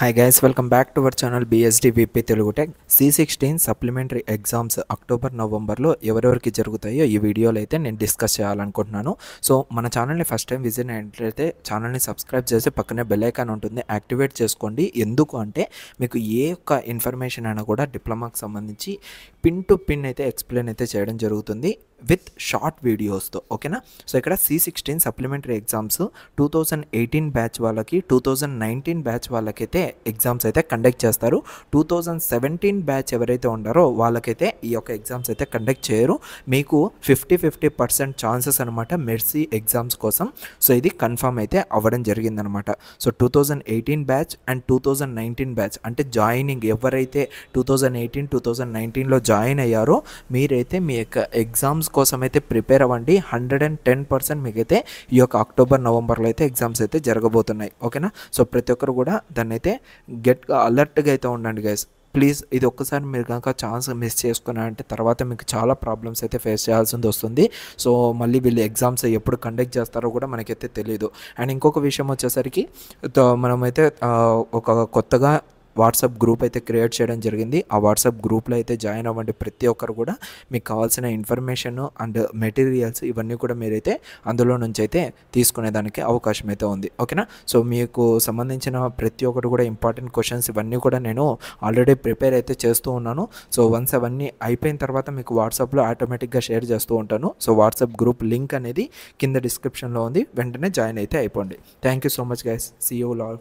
Hi guys, welcome back to our channel BSD VP Telugu Tech. C16 supplementary exams October నవంబర్లో ఎవరెవరికి జరుగుతాయో ఈ వీడియోలో అయితే నేను డిస్కస్ చేయాలనుకుంటున్నాను. సో మన ఛానల్ని ఫస్ట్ టైం విజిట్ అయినట్లయితే ఛానల్ని సబ్స్క్రైబ్ చేసి పక్కనే బెల్ ఐకాన్ ఉంటుంది, యాక్టివేట్ చేసుకోండి. ఎందుకు అంటే మీకు ఏ ఒక్క ఇన్ఫర్మేషన్ అయినా కూడా డిప్లొమాకి సంబంధించి పిన్ టు పిన్ అయితే ఎక్స్ప్లెయిన్ అయితే చేయడం జరుగుతుంది విత్ షార్ట్ వీడియోస్తో. ఓకేనా? సో ఇక్కడ C16 సప్లిమెంటరీ ఎగ్జామ్స్ 2018 బ్యాచ్ వాళ్ళకి 2019 బ్యాచ్ వాళ్ళకైతే ఎగ్జామ్స్ అయితే కండక్ట్ చేస్తారు. 2017 బ్యాచ్ ఎవరైతే ఉన్నారో వాళ్ళకైతే ఈ యొక్క ఎగ్జామ్స్ అయితే కండక్ట్ చేయరు. మీకు 50% ఛాన్సెస్ అనమాట మెర్సీ ఎగ్జామ్స్ కోసం. సో ఇది కన్ఫర్మ్ అయితే అవ్వడం జరిగిందనమాట. సో 2018 బ్యాచ్ అండ్ 2019 బ్యాచ్ అంటే జాయినింగ్ ఎవరైతే 2018 2019లో జాయిన్ అయ్యారో మీరైతే మీ యొక్క ఎగ్జామ్స్ కోసం అయితే ప్రిపేర్ అవ్వండి. 110% మీకైతే ఈ యొక్క అక్టోబర్ నవంబర్లో అయితే ఎగ్జామ్స్ అయితే జరగబోతున్నాయి. ఓకేనా? సో ప్రతి ఒక్కరు కూడా దాన్ని అయితే అలర్ట్గా అయితే ఉండండి గైస్. ప్లీజ్ ఇది ఒక్కసారి మీరు కనుక ఛాన్స్ మిస్ చేసుకున్నారంటే తర్వాత మీకు చాలా ప్రాబ్లమ్స్ అయితే ఫేస్ చేయాల్సి వస్తుంది. సో మళ్ళీ వీళ్ళు ఎగ్జామ్స్ ఎప్పుడు కండక్ట్ చేస్తారో కూడా మనకైతే తెలియదు. అండ్ ఇంకొక విషయం వచ్చేసరికి మనమైతే ఒక కొత్తగా వాట్సాప్ గ్రూప్ అయితే క్రియేట్ చేయడం జరిగింది. ఆ వాట్సాప్ గ్రూప్లో అయితే జాయిన్ అవ్వండి. ప్రతి ఒక్కరు కూడా మీకు కావాల్సిన ఇన్ఫర్మేషన్ అండ్ మెటీరియల్స్ ఇవన్నీ కూడా మీరైతే అందులో నుంచి అయితే తీసుకునేదానికి అవకాశం అయితే ఉంది. ఓకేనా? సో మీకు సంబంధించిన ప్రతి ఒక్కటి కూడా ఇంపార్టెంట్ క్వశ్చన్స్ ఇవన్నీ కూడా నేను ఆల్రెడీ ప్రిపేర్ అయితే చేస్తూ ఉన్నాను. సో వన్స్ అవన్నీ అయిపోయిన తర్వాత మీకు వాట్సాప్లో ఆటోమేటిక్గా షేర్ చేస్తూ ఉంటాను. సో వాట్సాప్ గ్రూప్ లింక్ అనేది కింద డిస్క్రిప్షన్లో ఉంది, వెంటనే జాయిన్ అయితే అయిపోండి. Thank you so much guys. See you all.